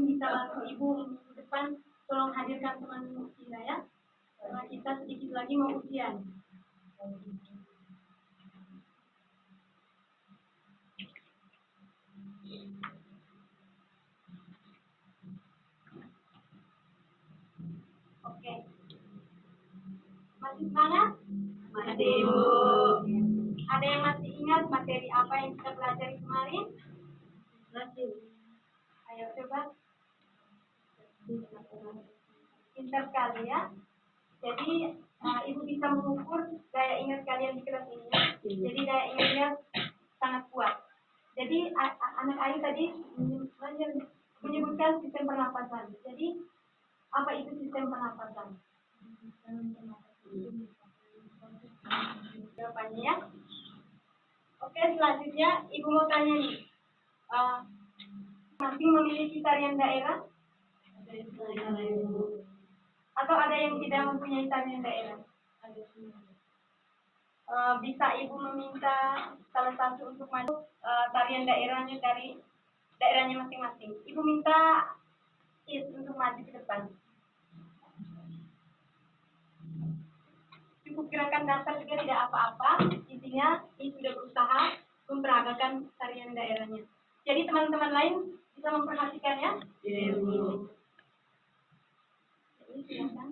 mungkin bisa bantu Ibu minggu depan, tolong hadirkan teman kita ya. Karena kita sedikit lagi mau ujian. Oke. Masih semangat? Masih, Ibu. Ada yang masih ingat materi apa yang kita pelajari kemarin? Masih. Ayo coba. Pintar sekali ya. Jadi Ibu bisa mengukur daya ingat kalian di kelas ini. Jadi daya ingatnya sangat kuat. Jadi anak Ayu tadi menyebutkan sistem pernapasan. Jadi apa itu sistem pernapasan? Jawabannya ya. Oke, selanjutnya Ibu mau tanya nih. Masing memiliki tarian daerah? Atau ada yang tidak mempunyai tarian daerah? Bisa Ibu meminta salah satu untuk maju tarian daerahnya dari daerahnya masing-masing. Ibu minta untuk maju ke depan. Cukup gerakan dasar juga tidak apa-apa. Intinya Ibu sudah berusaha memperagakan tarian daerahnya. Jadi teman-teman lain bisa memperhatikan ya. Iya, Bu. Jadi silakan.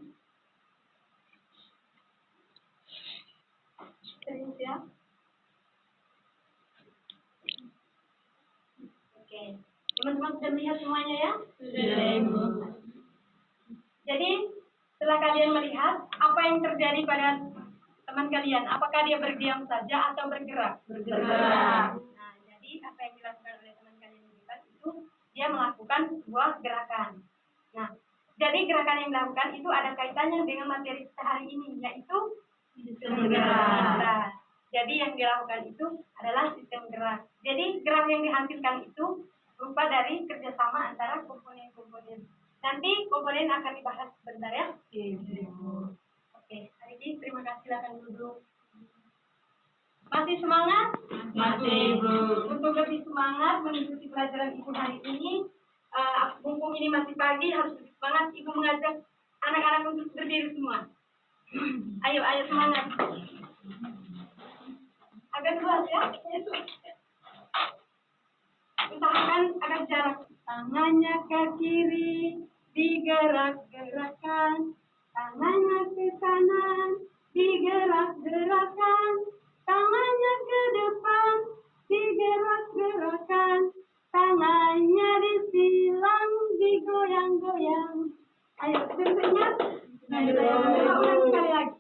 Serius ya. Oke. Teman-teman sudah melihat semuanya ya? Sudah, Ibu. Jadi setelah kalian melihat apa yang terjadi pada teman kalian, apakah dia berdiam saja atau bergerak? Bergerak. Nah, jadi apa yang dilakukan oleh teman kalian itu dia melakukan sebuah gerakan. Nah, jadi gerakan yang dilakukan itu ada kaitannya dengan materi kita hari ini, yaitu sistem gerak. Jadi yang dilakukan itu adalah sistem gerak. Jadi gerak yang dihasilkan itu berupa dari kerjasama antara komponen-komponen. Nanti komponen akan dibahas sebentar ya. Oke, hari ini terima kasih, silakan duduk. Masih semangat? Masih, Ibu. Untuk lebih semangat mengikuti pelajaran Ibu hari ini, mumpung ini masih pagi, harus lebih semangat. Ibu mengajak anak-anak untuk berdiri semua. Ayo semangat. Agak luas ya. Usahakan agak jarak. Tangannya ke kiri, digerak-gerakkan. Tangannya ke kanan, digerak-gerakkan. Tangannya ke depan, digerak-gerakkan. Tangannya disilang, digoyang-goyang. Ayo, ingat? Sekali lagi.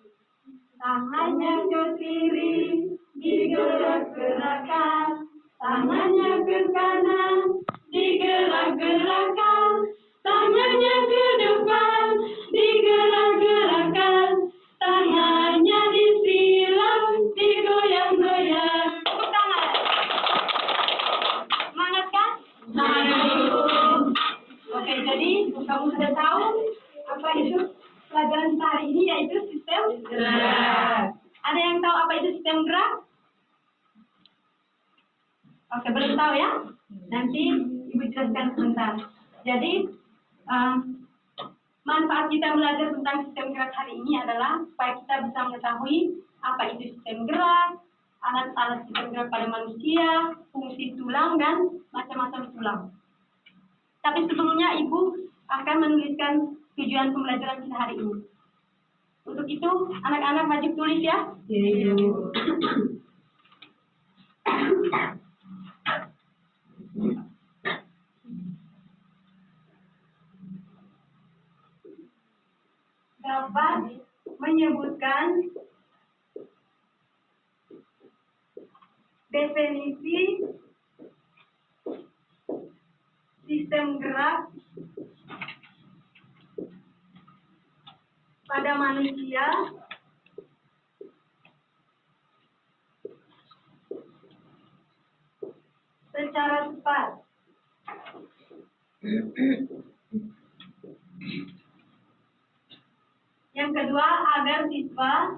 Tangannya ke kiri, digerak-gerakkan. Tangannya ke kanan, digerak-gerakkan. Tangannya ke depan, digerak-gerakkan. Tangannya disilang, digoyang-goyang. Tepuk tangan. Semangat kan? Semangat. Oke, jadi kamu sudah tahu apa itu pelajaran kita hari ini, yaitu sistem Gerak. Ada yang tahu apa itu sistem gerak? Oke, belum tahu ya? Nanti Ibu jelaskan sebentar. Jadi, manfaat kita belajar tentang sistem gerak hari ini adalah supaya kita bisa mengetahui apa itu sistem gerak, alat-alat sistem gerak pada manusia, fungsi tulang, dan macam-macam tulang. Tapi sebelumnya Ibu akan menuliskan tujuan pembelajaran kita hari ini. Untuk itu, anak-anak maju tulis ya. Iya, Bu. Dapat menyebutkan definisi sistem gerak pada manusia secara cepat. Yang kedua, agar siswa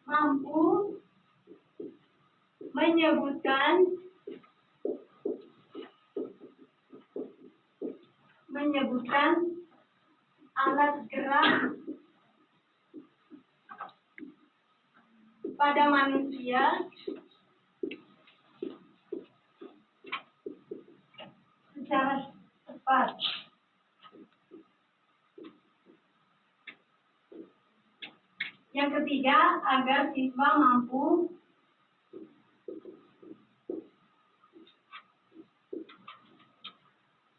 mampu menyebutkan menyebutkan alat gerak pada manusia secara tepat. Yang ketiga, agar siswa mampu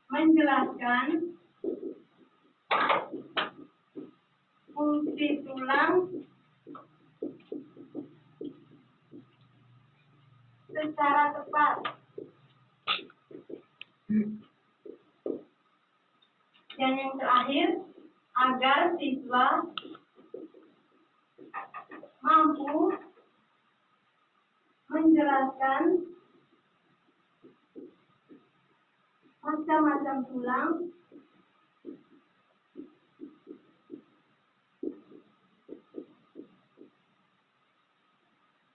menjelaskan fungsi tulang secara tepat. Dan yang terakhir, agar siswa mampu menjelaskan macam-macam tulang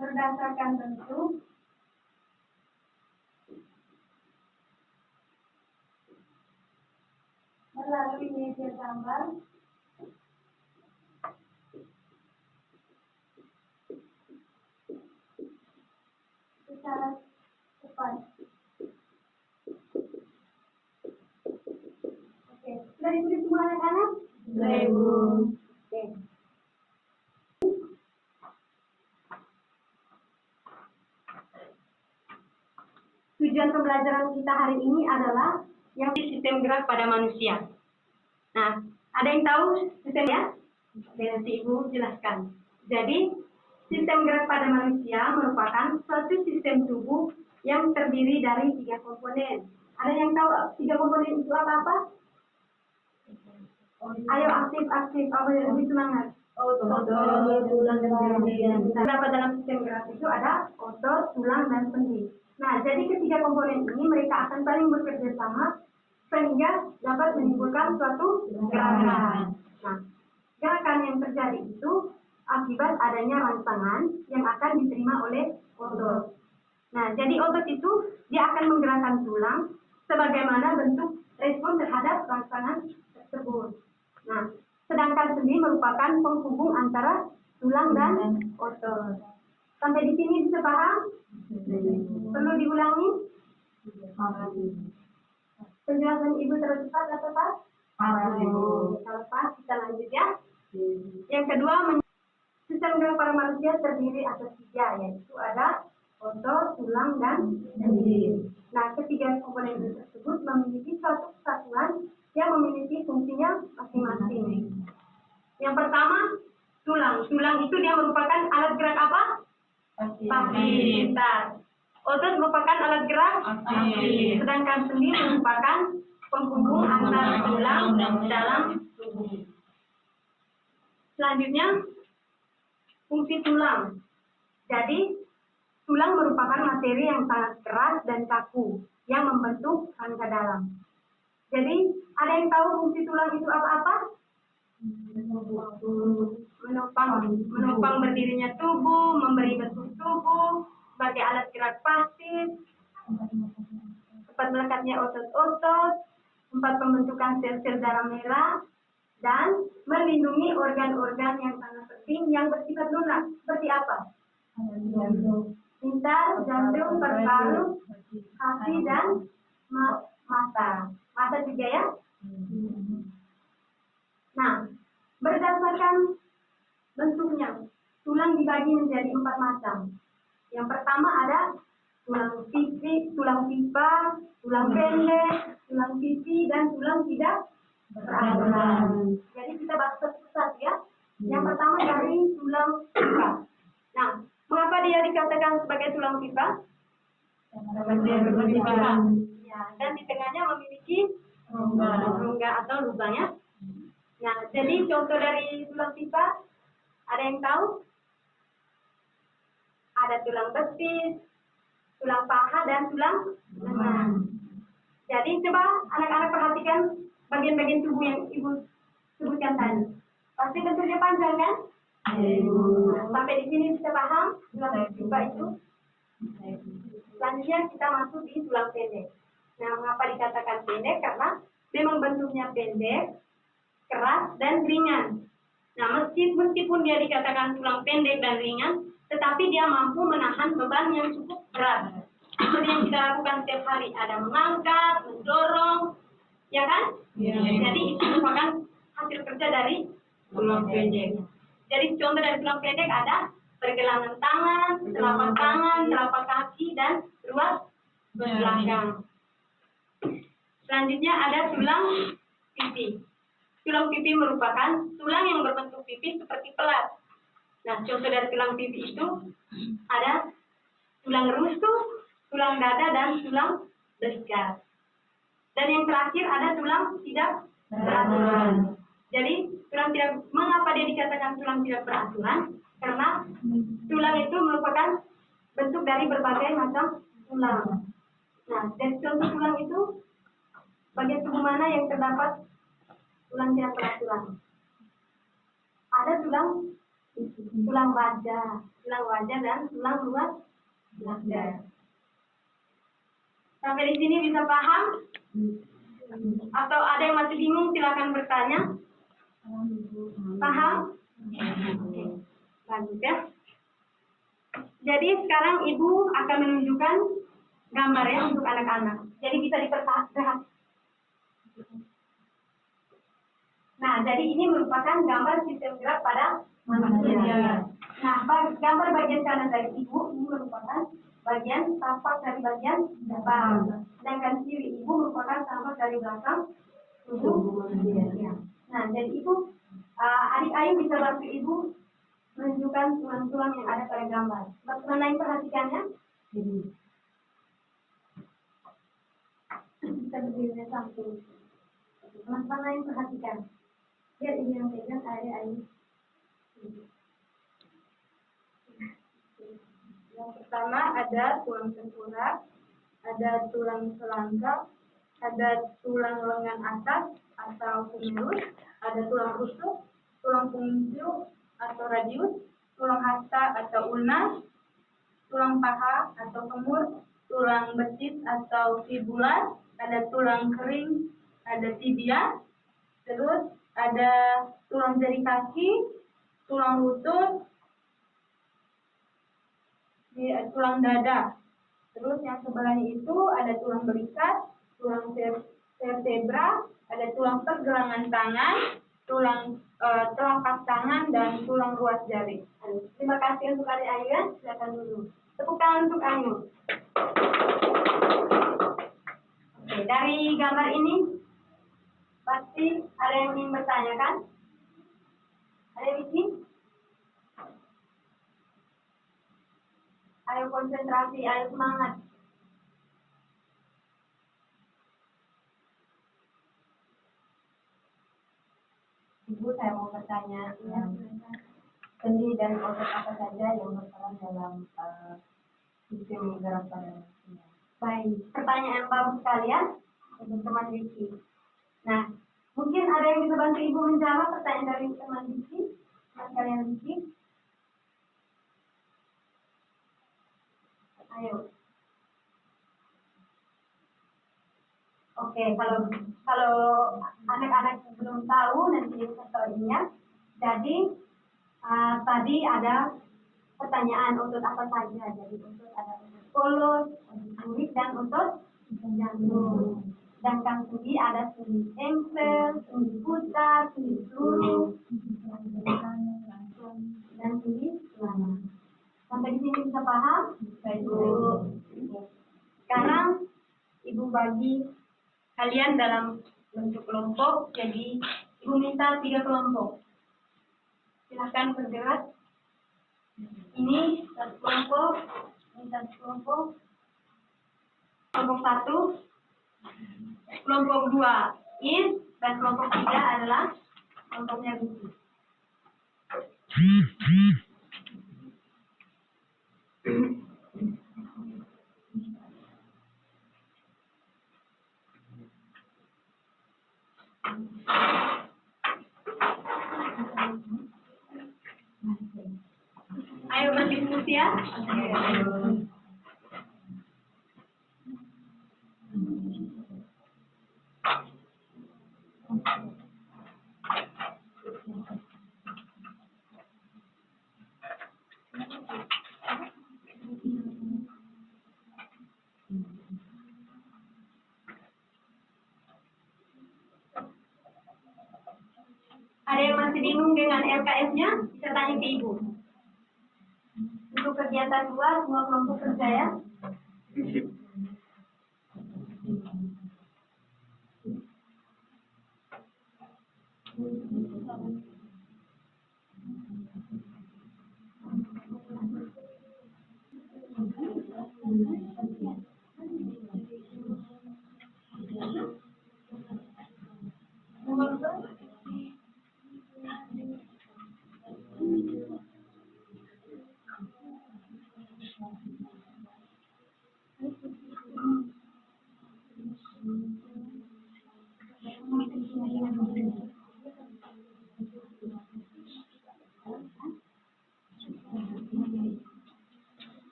berdasarkan bentuk, melalui media gambar, secara cepat. Oke, sudah ditulis semua anak-anak? Sudah, Ibu. Oke. Tujuan pembelajaran kita hari ini adalah yang sistem gerak pada manusia. Nah, ada yang tahu sistemnya? Nanti Ibu jelaskan. Jadi, sistem gerak pada manusia merupakan suatu sistem tubuh yang terdiri dari 3 komponen. Ada yang tahu 3 komponen itu apa-apa? Ayo aktif, apa yang lebih semangat? Otot, tulang, dan sendi. Terdapat dalam sistem gerak itu ada otot, tulang, dan sendi. Nah, jadi ketiga komponen ini mereka akan saling bekerja sama sehingga dapat menimbulkan suatu gerakan. Nah, gerakan yang terjadi itu akibat adanya rangsangan yang akan diterima oleh otot. Nah, jadi otot itu dia akan menggerakkan tulang sebagaimana bentuk respon terhadap rangsangan tersebut. Nah, sedangkan sendi merupakan penghubung antara tulang dan otot. Sampai di sini bisa paham? Perlu diulangi? Penjelasan Ibu terlalu cepat atau pas? Kalau pas, kita lanjut ya. Yang kedua, sistem gerak pada manusia terdiri atas 3, yaitu ada otot, tulang, dan sendi. Nah, ketiga komponen tersebut memiliki suatu kesatuan yang memiliki fungsinya masing-masing. Yang pertama, tulang. Tulang itu dia merupakan alat gerak apa? Pasif. Otot merupakan alat gerak Aktif. sedangkan sendi merupakan penghubung antara tulang dalam tubuh. Selanjutnya, fungsi tulang. Jadi, tulang merupakan materi yang sangat keras dan kaku yang membentuk rangka dalam. Jadi, ada yang tahu fungsi tulang itu apa-apa? Menopang berdirinya tubuh, memberi bentuk tubuh, sebagai alat gerak pasif, tempat melekatnya otot-otot, tempat pembentukan sel-sel darah merah, dan melindungi organ-organ yang sangat penting yang bersifat lunak. Seperti apa? Pintar, jantung, paru-paru, hati, dan mata. Mata juga ya? Nah, berdasarkan bentuknya, tulang dibagi menjadi 4 macam. Yang pertama ada tulang pipa, tulang pendek, tulang pipi, dan tulang tidak beraturan. Jadi kita bahas satu-satu ya. Yang pertama dari tulang pipa. Nah, mengapa dia dikatakan sebagai tulang pipa? Ya, dan di tengahnya memiliki rongga atau lubang ya. Nah, jadi contoh dari tulang pipa, ada yang tahu? Ada tulang betis, tulang paha, dan tulang lengan. Jadi coba anak-anak perhatikan bagian-bagian tubuh yang Ibu sebutkan tadi. Pasti bentuknya panjang kan? Nah, sampai di sini bisa paham tulang pipa itu. Selanjutnya kita masuk di tulang pendek. Nah, mengapa dikatakan pendek? Karena memang bentuknya pendek, keras, dan ringan. Nah, meskipun dia dikatakan tulang pendek dan ringan, tetapi dia mampu menahan beban yang cukup berat. Seperti yang kita lakukan setiap hari, ada mengangkat, mendorong, ya kan? Ya. Jadi itu merupakan hasil kerja dari Tulang pendek. Jadi contoh dari tulang pendek ada pergelangan tangan, telapak kaki, dan ruas belakang. Selanjutnya ada tulang pipi. Tulang pipi merupakan tulang yang berbentuk pipi seperti pelat. Nah, contoh dari tulang pipi itu ada tulang rusuk, tulang dada, dan tulang besar. Dan yang terakhir ada tulang tidak beraturan. Jadi, mengapa dia dikatakan tulang tidak beraturan? Karena tulang itu merupakan bentuk dari berbagai macam tulang. Nah, dari contoh tulang itu, bagian tubuh mana yang terdapat tulang tidak beraturan? Ada tulang wajah dan tulang ruas dada. Sampai di sini bisa paham? Atau ada yang masih bingung, silakan bertanya. Paham? Oke. Lanjut ya. Jadi sekarang Ibu akan menunjukkan gambar ya untuk anak-anak. Jadi bisa diperhatikan. Nah, jadi ini merupakan gambar sistem gerak pada manusia. Nah, gambar bagian kanan dari Ibu ini merupakan bagian tapak dari bagian depan. Sedangkan kiri Ibu merupakan tapak dari belakang tubuh manusia. Nah, jadi Ibu, adik Ayu bisa bantu Ibu menunjukkan tulang-tulang yang ada pada gambar. Bagaimana yang perhatikannya? Kita berdiri samping. Bagaimana yang perhatikan? Biar ini yang pegang adik Ayu. Yang pertama ada tulang tengkorak, ada tulang selangkah, ada tulang lengan atas atau humerus, ada tulang rusuk, tulang punggung atau radius, tulang hasta atau ulna, tulang paha atau femur, tulang betis atau fibula, ada tulang kering, ada tibia, terus ada tulang jari kaki, tulang lutut, tulang dada. Terus yang sebelahnya itu ada tulang belikat, tulang vertebra, ada tulang pergelangan tangan, tulang telapak tangan, dan tulang ruas jari. Terima kasih untuk adik Ayu ya. Silakan dulu. Tepuk tangan untuk Ayu. Oke, dari gambar ini pasti ada yang ingin bertanya kan? Ada yang ingin? Ayo konsentrasi, ayo semangat. Ibu, saya mau bertanya, sendi dan otot apa saja yang berperan dalam sistem gerak pada manusia? Baik, pertanyaan yang bagus sekali ya, teman-teman Diki. Nah, mungkin ada yang bisa bantu Ibu menjawab pertanyaan dari teman Diki, teman kalian Diki. Ayo. Oke, kalau anak-anak belum tahu nanti setelahnya. Jadi tadi ada pertanyaan otot apa saja. Jadi otot ada otot polos, otot kulit, dan otot jantung. Sedangkan sendi ada sendi engkel, sendi putar, sendi peluru, dan sendi celana. Sampai di sini bisa paham? Sekarang Ibu bagi kalian dalam bentuk kelompok. Jadi Ibu minta 3 kelompok. Silahkan bergerak. Ini satu kelompok, ini satu kelompok. Kelompok 1, kelompok 2 is, dan kelompok 3 adalah kelompoknya Buku. Ayo berdiskusi ya. bingung dengan LKS-nya, bisa tanya ke Ibu. Untuk kegiatan 2, semua kelompok kerja ya.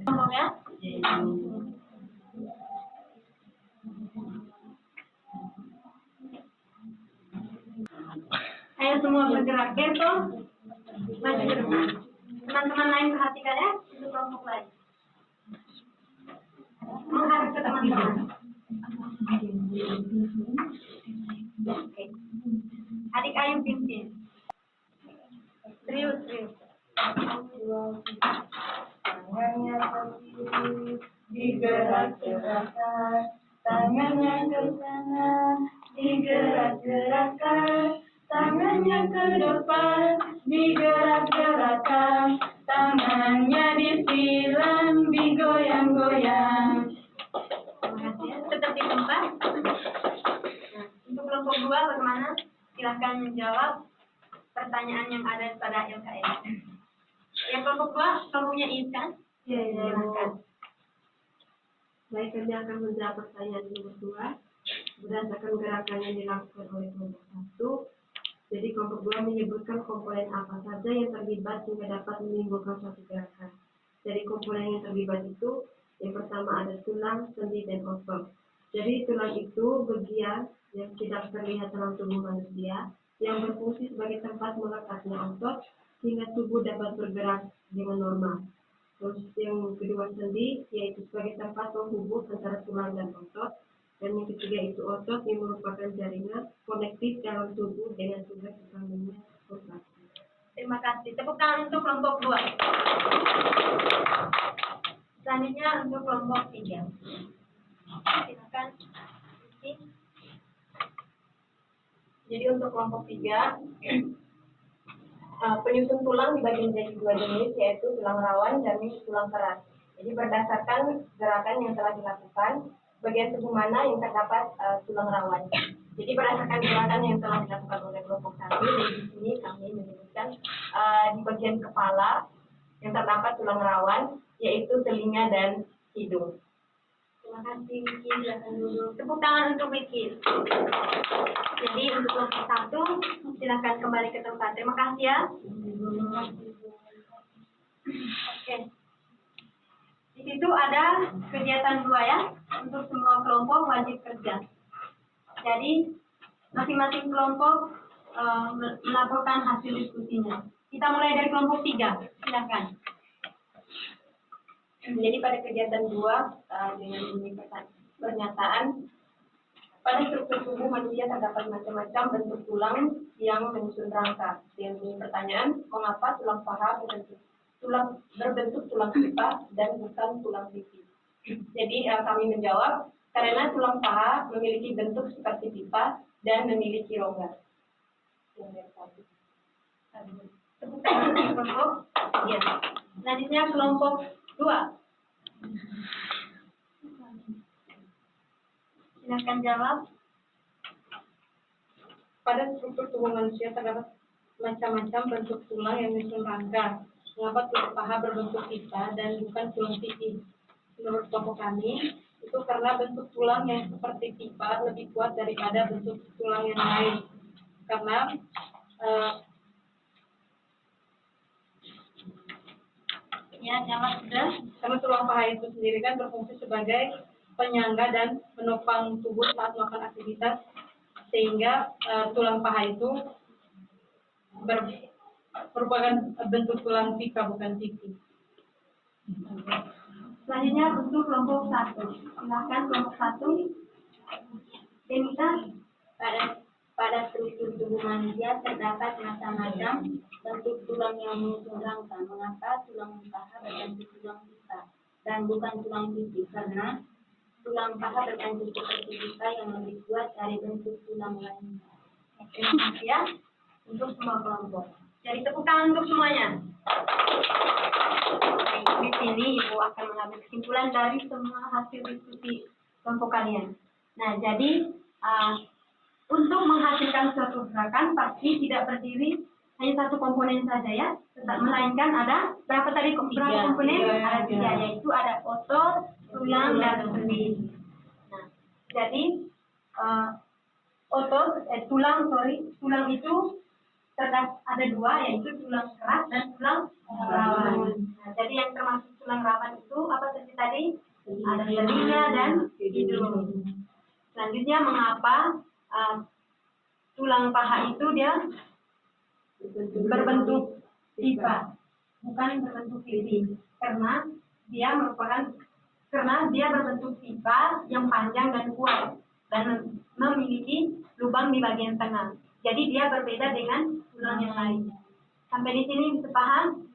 Ngomong ya. Ayo semua bergerak, Berto. Maju ke depan. Teman-teman lain perhatikan ya, itu kelompok lain. Menghadap ke teman-teman. Oke. Adik Ayu pimpin. Serius. Tangannya ke kiri, digerak-gerakkan. Tangannya ke kanan, digerak-gerakkan. Tangannya ke depan, digerak-gerakkan. Tangannya disilang, digoyang-goyang. Terima kasih ya. Tetap di tempat. Nah, untuk kelompok 2 bagaimana? Silakan menjawab pertanyaan yang ada pada LKS. Yang kelompok 2, kelompoknya Is kan? Iya, Silakan. Baik, kami akan menjawab pertanyaan nomor 2 berdasarkan gerakan yang dilakukan oleh kelompok 1. Jadi kelompok 2 menyebutkan komponen apa saja yang terlibat sehingga dapat menimbulkan suatu gerakan. Dari komponen yang terlibat itu, yang pertama ada tulang, sendi, dan otot. Jadi tulang itu bagian yang tidak terlihat dalam tubuh manusia yang berfungsi sebagai tempat melekatnya otot sehingga tubuh dapat bergerak dengan normal. Terus yang kedua sendi, yaitu sebagai tempat penghubung antara tulang dan otot. Dan yang ketiga itu otot yang merupakan jaringan konektif dalam tubuh dengan tugas utamanya kontraksi. Terima kasih. Tepuk tangan untuk kelompok 2. Selanjutnya untuk kelompok 3. Silakan. Jadi untuk kelompok 3, penyusun tulang dibagi menjadi 2 jenis, yaitu tulang rawan dan tulang keras. Jadi berdasarkan gerakan yang telah dilakukan, bagian tubuh mana yang terdapat tulang rawan. Jadi berdasarkan gerakan yang telah dilakukan oleh kelompok 1, di sini kami menyebutkan di bagian kepala yang terdapat tulang rawan, yaitu telinga dan hidung. Terima kasih, Wiki. Silakan dulu. Tepuk tangan untuk Wiki. Jadi untuk kelompok 1, silakan kembali ke tempat. Terima kasih ya. Oke. Di situ ada kegiatan 2 ya. Untuk semua kelompok wajib kerja. Jadi masing-masing kelompok melaporkan hasil diskusinya. Kita mulai dari kelompok 3. Silakan. Jadi pada kegiatan 2 dengan bunyi pernyataan, pada struktur tubuh manusia terdapat macam-macam bentuk tulang yang menyusun rangka. Dengan bunyi pertanyaan, mengapa tulang paha berbentuk tulang pipa dan bukan tulang pipi? Jadi kami menjawab, karena tulang paha memiliki bentuk seperti pipa dan memiliki rongga. Tepuk tangan untuk kelompok. Ya. Selanjutnya kelompok 2. Silakan jawab. Pada struktur tubuh manusia terdapat macam-macam bentuk tulang yang menyusun rangka. Mengapa tulang paha berbentuk pipa dan bukan tulang pipi? Menurut kelompok kami, itu karena bentuk tulang yang seperti pipa lebih kuat daripada bentuk tulang yang lain. Karena Ya, jawab sudah. karena tulang paha itu sendiri kan berfungsi sebagai penyangga dan menopang tubuh saat melakukan aktivitas, sehingga tulang paha itu merupakan bentuk tulang pipa, bukan pipi. Selanjutnya untuk kelompok 1. Silakan kelompok 1. Denita. Pada struktur tubuh manusia terdapat macam-macam bentuk tulang yang menyusun rangka. Mengapa tulang paha berbentuk tulang pipa dan bukan tulang pipi? Karena tulang paha berbentuk seperti pipa yang lebih kuat dari bentuk tulang lainnya. Terima kasih ya untuk semua kelompok. Jadi tepuk tangan untuk semuanya. Di sini Ibu akan mengambil kesimpulan dari semua hasil diskusi kelompok kalian. Nah, jadi untuk menghasilkan suatu gerakan pasti tidak berdiri hanya satu komponen saja ya, melainkan ada berapa tadi berapa komponen? Ada 3, yaitu ada otot, tulang, dan sendi. Nah, jadi tulang itu ada 2, yaitu tulang keras dan tulang rawan. Nah, jadi yang termasuk tulang rawan itu apa tadi? Ada telinga dan hidung. Selanjutnya, mengapa tulang paha itu dia berbentuk pipa, bukan berbentuk pipi? Karena dia berbentuk pipa yang panjang dan kuat dan memiliki lubang di bagian tengah. Jadi dia berbeda dengan tulang yang lain. Sampai di sini bisa paham?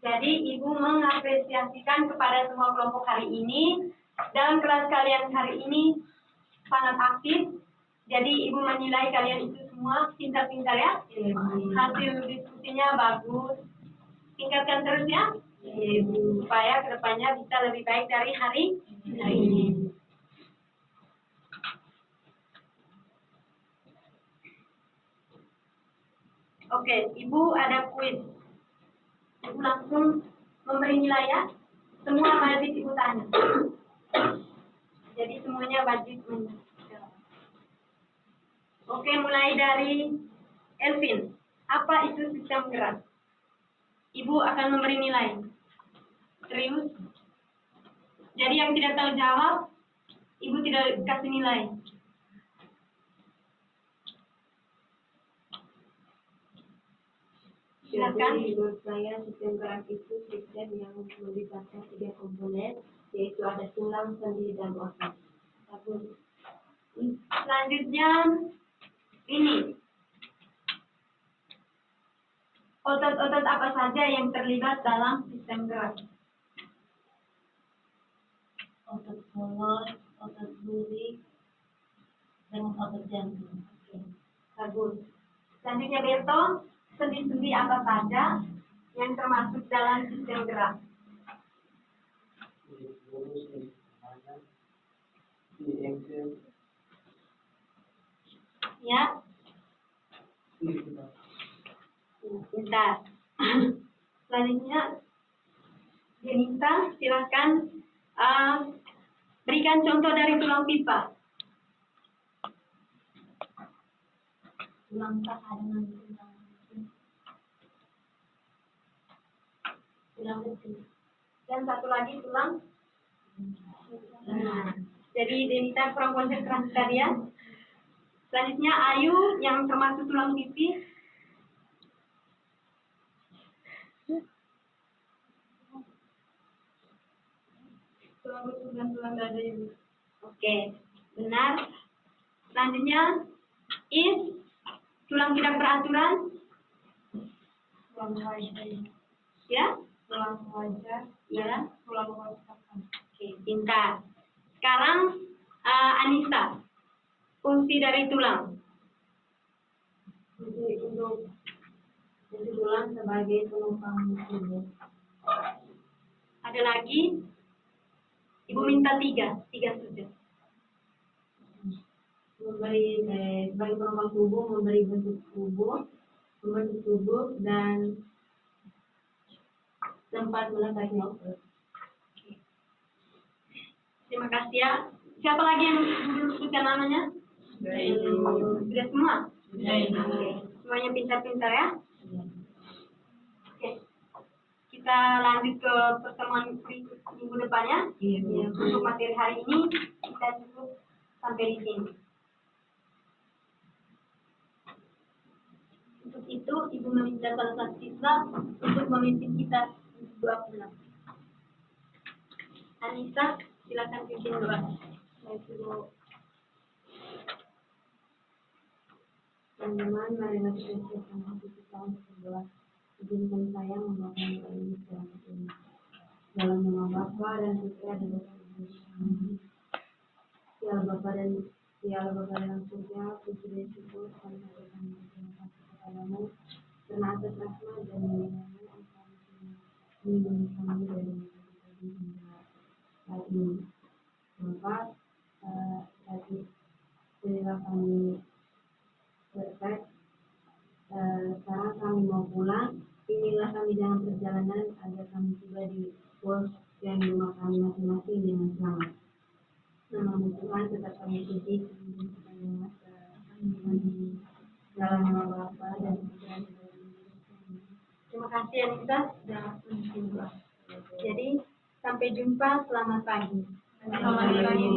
Jadi Ibu mengapresiasikan kepada semua kelompok hari ini. Dalam kelas kalian hari ini sangat aktif. Jadi Ibu menilai kalian itu semua pintar-pintar ya. Hasil diskusinya bagus. Tingkatkan terus ya. Supaya kedepannya bisa lebih baik dari hari ini. Oke, Ibu ada kuis. Ibu langsung memberi nilai ya. Semua wajib Ibu tanya. Jadi semuanya wajib menjawab. Oke, mulai dari Elvin. Apa itu sistem gerak? Ibu akan memberi nilai. Serius? Jadi yang tidak tahu jawab, Ibu tidak kasih nilai. Silakan. Jadi menurut saya sistem gerak itu sistem yang melibatkan 3 komponen, yaitu ada tulang, sendi, dan otot. Selanjutnya ini. Otot-otot apa saja yang terlibat dalam sistem gerak? Otot mulut, otot duri, dan otot jantung. Bagus. Selanjutnya Berto, sendi-sendi apa saja yang termasuk dalam sistem gerak? Ya. Bentar. Selanjutnya Denita, silakan berikan contoh dari tulang pipa. Tulang paha dengan tulang besi. Dan satu lagi tulang. Nah, jadi Denita kurang konsentrasi tadi ya. Selanjutnya Ayu yang termasuk tulang pipi. Tulang rusuk dan tulang dada Ibu. Oke, benar. Selanjutnya Is, tulang tidak beraturan. Tulang wajah. Ya? Tulang wajah. Ya. Tulang wajah. Oke, pintar. Sekarang Anissa, fungsi dari tulang. Jadi untuk tulang sebagai penopang tubuh. Ada lagi? Ibu minta 3 saja. Memberi sebagai penopang tubuh, memberi bentuk tubuh, dan tempat meletaknya otot. Terima kasih ya. Siapa lagi yang belum sebutkan namanya? Sudah semua? Oke. Semuanya pintar-pintar ya? Oke. Kita lanjut ke pertemuan minggu depannya. Untuk materi hari ini kita cukup sampai di sini. Untuk itu, Ibu meminta salah satu siswa untuk memimpin kita untuk doa pulang. Anissa, silakan pimpin doa. Baik, Ibu. Teman-teman, marilah kita siapkan hati kita untuk berdoa. Izinkan saya membawakan doa ini selamat ini. Dalam nama Bapa dan Putra dan Roh Kudus. Amin. Ya Bapa dan Surga, puji dan syukur kami haturkan terima kasih kepadamu karena atas rahmat dan muliamu Engkau melindungi kami dari tadi hingga saat ini. Bapak, tadi berilah kami berkat. Sekarang kami mau pulang. Inilah kami dalam perjalanan agar kami tiba di pos yang di rumah kami masing-masing dengan selamat. Nama Tuhan tetap kami puji dan sepanjang masa kami dalam nama Bapa dan Putra dan Roh Kudus. Terima kasih Anissa sudah memimpin doa. Jadi sampai jumpa, selamat pagi. Selamat pagi.